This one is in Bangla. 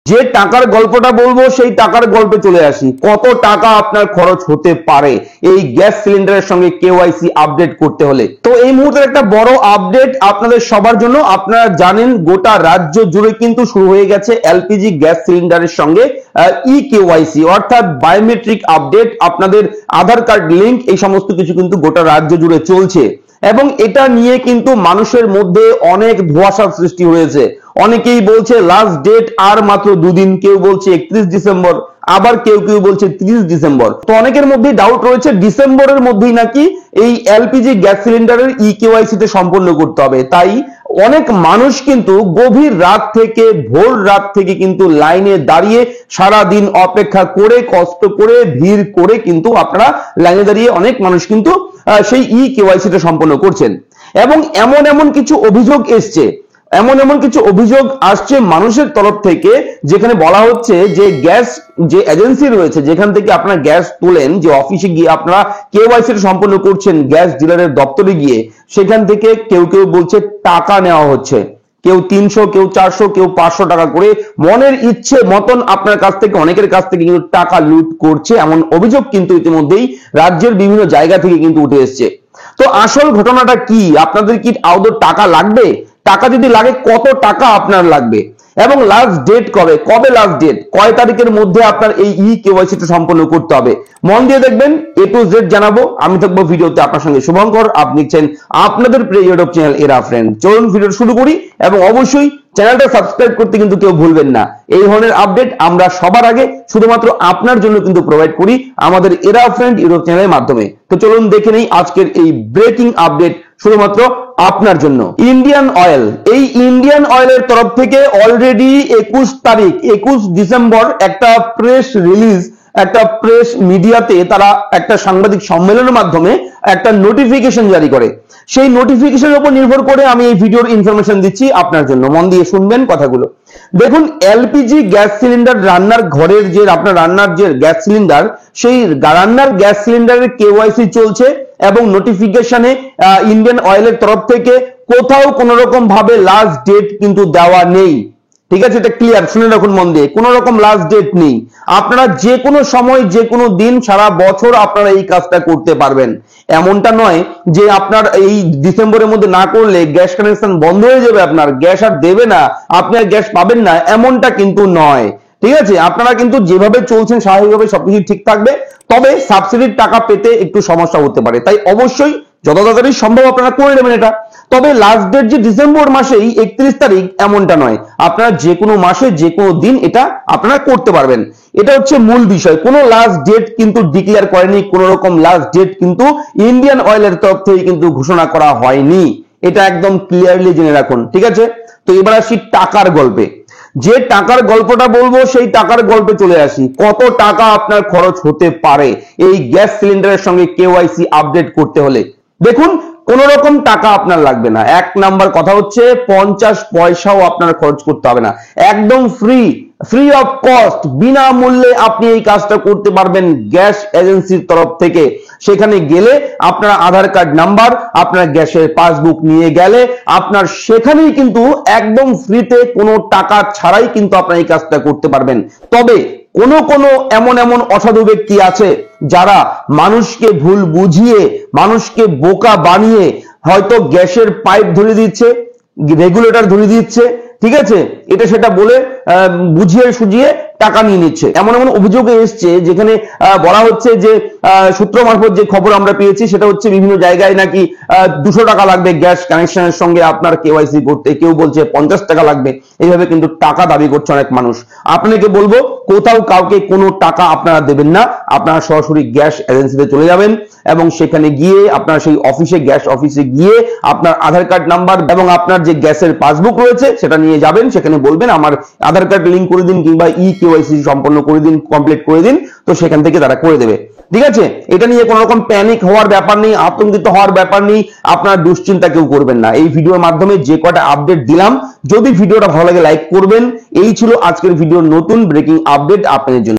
যে টাকার গল্পটা বলবো সেই টাকার গল্পে চলে আসি। কত টাকা আপনার খরচ হতে পারে এই গ্যাস সিলিন্ডারের সঙ্গে কেওয়াইসি আপডেট করতে হলে? তো এই মুহূর্তে একটা বড় আপডেট আপনাদের সবার জন্য। আপনারা জানেন গোটা রাজ্য জুড়ে কিন্তু শুরু হয়ে গেছে এলপিজি গ্যাস সিলিন্ডারের সঙ্গে ই কেওয়াইসি অর্থাৎ বায়োমেট্রিক আপডেট, আপনাদের আধার কার্ড লিংক, এই সমস্ত কিছু কিন্তু গোটা রাজ্য জুড়ে চলছে এবং এটা নিয়ে কিন্তু মানুষের মধ্যে অনেক ধোঁয়াশার সৃষ্টি হয়েছে। অনেকেই বলছে লাস্ট ডেট আর মাত্র দুদিন, কেউ বলছে 31 ডিসেম্বর, আবার কেউ কেউ বলছে 30 ডিসেম্বর। তো অনেকের মধ্যে ডাউট রয়েছে ডিসেম্বরের মধ্যেই নাকি এই এলপিজি গ্যাস সিলিন্ডারের ই কেওয়াইসি তে সম্পন্ন করতে হবে। তাই অনেক মানুষ কিন্তু গভীর রাত থেকে ভোর রাত থেকে কিন্তু লাইনে দাঁড়িয়ে সারা দিন অপেক্ষা করে কষ্ট করে ভিড় করে কিন্তু আপনারা লাইনে দাঁড়িয়ে অনেক মানুষ কিন্তু সেই ই কেওয়াইসি টা সম্পন্ন করছেন। এবং এমন কিছু অভিযোগ এসছে, এমন কিছু অভিযোগ আসছে মানুষের তরফ থেকে, যেখানে বলা হচ্ছে যে গ্যাস যে এজেন্সি রয়েছে যেখান থেকে আপনারা গ্যাস তোলেন, যে অফিসে গিয়ে আপনারা কেওয়াইসি সম্পন্ন করছেন গ্যাস ডিলারের দপ্তরে গিয়ে, সেখান থেকে কেউ কেউ বলছে টাকা নেওয়া হচ্ছে। কেউ 300, কেউ 400, কেউ 500 টাকা করে মনের ইচ্ছে মতন আপনার কাছ থেকে, অনেকের কাছ থেকে কিন্তু টাকা লুট করছে। এমন অভিযোগ কিন্তু ইতিমধ্যেই রাজ্যের বিভিন্ন জায়গা থেকে কিন্তু উঠে এসছে। তো আসল ঘটনাটা কি? আপনাদের কি আদৌ টাকা লাগবে? টাকা যদি লাগে কত টাকা আপনার লাগবে এবং লাস্ট ডেট কবে লাস্ট ডেট, কয় তারিখের মধ্যে আপনার এই ই কেওয়াইসি টা সম্পন্ন করতে হবে? মন দিয়ে দেখবেন, A to Z জানাবো। আমি থাকবো ভিডিওতে আপনার সঙ্গে শুভঙ্কর। আপনি দেখছেন আপনাদের প্রিয় ইউটিউব চ্যানেল এরা ফ্রেন্ড। চলুন ভিডিও শুরু করি এবং অবশ্যই চ্যানেলটা সাবস্ক্রাইব করতে কিন্তু কেউ ভুলবেন না। এই ধরনের আপডেট আমরা সবার আগে শুধুমাত্র আপনার জন্য কিন্তু প্রোভাইড করি আমাদের এরা ফ্রেন্ড ইউটিউব চ্যানেলের মাধ্যমে। তো চলুন দেখে নেই আজকের এই ব্রেকিং আপডেট শুধুমাত্র আপনার জন্য। ইন্ডিয়ান অয়েল, এই ইন্ডিয়ান অয়েলের তরফ থেকে অলরেডি 21 ডিসেম্বর একটা প্রেস রিলিজ, একটা প্রেস মিডিয়াতে তারা একটা সাংবাদিক সম্মেলনের মাধ্যমে একটা নোটিফিকেশন জারি করে। সেই নোটিফিকেশনের উপর নির্ভর করে আমি এই ভিডিওর ইনফরমেশন দিচ্ছি আপনার জন্য। মন দিয়ে শুনবেন কথাগুলো। দেখুন, এলপিজি গ্যাস সিলিন্ডার রান্নার ঘরের যে আপনার রান্নার যে গ্যাস সিলিন্ডার, সেই রান্নার গ্যাস সিলিন্ডারের কেওয়াইসি চলছে এবং নোটিফিকেশনে ইন্ডিয়ান অয়েলের তরফ থেকে কোথাও কোন রকম ভাবে লাস্ট ডেট কিন্তু দেওয়া নেই। ঠিক আছে, এটা ক্লিয়ার, শুনে রাখুন মন দিয়ে। কোন রকম লাস্ট ডেট নেই। আপনারা যে কোনো সময় যে কোনো দিন সারা বছর আপনারা এই কাজটা করতে পারবেন। এমনটা নয় যে আপনার এই ডিসেম্বরের মধ্যে না করলে গ্যাস কানেকশন বন্ধ হয়ে যাবে, আপনার গ্যাস আর দেবে না, আপনি আর গ্যাস পাবেন না, এমনটা কিন্তু নয়। ঠিক আছে, আপনারা কিন্তু যেভাবে চলছেন স্বাভাবিকভাবে সবকিছু ঠিক থাকবে। তবে সাবসিডির টাকা পেতে একটু সমস্যা হতে পারে, তাই অবশ্যই যত তাড়াতাড়ি সম্ভব আপনারা করে নেবেন এটা। তবে লাস্ট ডেট যে ডিসেম্বর মাসেই 31 তারিখ এমনটা নয়, আপনারা যে কোনো মাসে যে কোনো দিন এটা আপনারা করতে পারবেন। এটা হচ্ছে মূল বিষয়। কোনো লাস্ট ডেট কিন্তু ডিক্লেয়ার করেনি, কোন রকম লাস্ট ডেট কিন্তু ইন্ডিয়ান অয়েলের তরফ থেকে কিন্তু ঘোষণা করা হয়নি। এটা একদম ক্লিয়ারলি জেনে রাখুন। ঠিক আছে, তো এবার আসি টাকার গল্পে। যে টাকার গল্পটা বলবো সেই টাকার গল্পে চলে আসি। কত টাকা আপনার খরচ হতে পারে এই গ্যাস সিলিন্ডারের সঙ্গে কেওয়াইসি আপডেট করতে হলে? দেখুন, কোন রকম টাকা আপনার লাগবে না। এক নাম্বার কথা হচ্ছে 50 পয়সাও আপনার খরচ করতে হবে না, একদম ফ্রি অফ কস্ট, বিনামূল্যে আপনি এই কাজটা করতে পারবেন গ্যাস এজেন্সির তরফ থেকে। সেখানে গেলে আপনার আধার কার্ড নাম্বার, আপনার গ্যাসের পাসবুক নিয়ে গেলে আপনার সেখানেই কিন্তু একদম ফ্রিতে কোনো টাকা ছাড়াই কিন্তু আপনার এই কাজটা করতে পারবেন। তবে কোন এমন অসাধু ব্যক্তি আছে যারা মানুষকে ভুল বুঝিয়ে, মানুষকে বোকা বানিয়ে হয়তো গ্যাসের পাইপ ধরিয়ে দিচ্ছে, রেগুলেটর ধরিয়ে দিচ্ছে, ঠিক আছে, এটা সেটা বলে বুঝিয়ে সুঝিয়ে টাকা নিয়ে নিচ্ছে। এমন অভিযোগ এসছে যেখানে বলা হচ্ছে যে সূত্র মারফত যে খবর আমরা পেয়েছি সেটা হচ্ছে বিভিন্ন জায়গায় নাকি 200 টাকা লাগবে গ্যাস কানেকশনের সঙ্গে আপনার কেওয়াইসি করতে, কেউ বলছে 50 টাকা লাগবে। এইভাবে কিন্তু টাকা দাবি করছে অনেক মানুষ। আপনাকে বলবো, কোথাও কাউকে কোনো টাকা আপনারা দেবেন না। আপনারা সরাসরি গ্যাস এজেন্সিতে চলে যাবেন এবং সেখানে গিয়ে আপনার সেই অফিসে, গ্যাস অফিসে গিয়ে আপনার আধার কার্ড নাম্বার এবং আপনার যে গ্যাসের পাসবুক রয়েছে সেটা নিয়ে যাবেন। সেখানে বলবেন আমার আধার কার্ড লিঙ্ক করে দিন কিংবা ই কেওয়াইসি সম্পন্ন করে দিন, কমপ্লিট করে দিন। তো সেখান থেকে তারা করে দেবে। ঠিক আছে, এটা নিয়ে কোনো রকম প্যানিক হওয়ার ব্যাপার নেই, আতঙ্কিত হওয়ার ব্যাপার নেই, আপনার দুশ্চিন্তা কেউ করবেন না। এই ভিডিওর মাধ্যমে যে কটা আপডেট দিলাম, যদি ভিডিওটা ভালো লাগে লাইক করবেন। এই ছিল আজকের ভিডিওর নতুন ব্রেকিং আপডেট আপনাদের জন্য।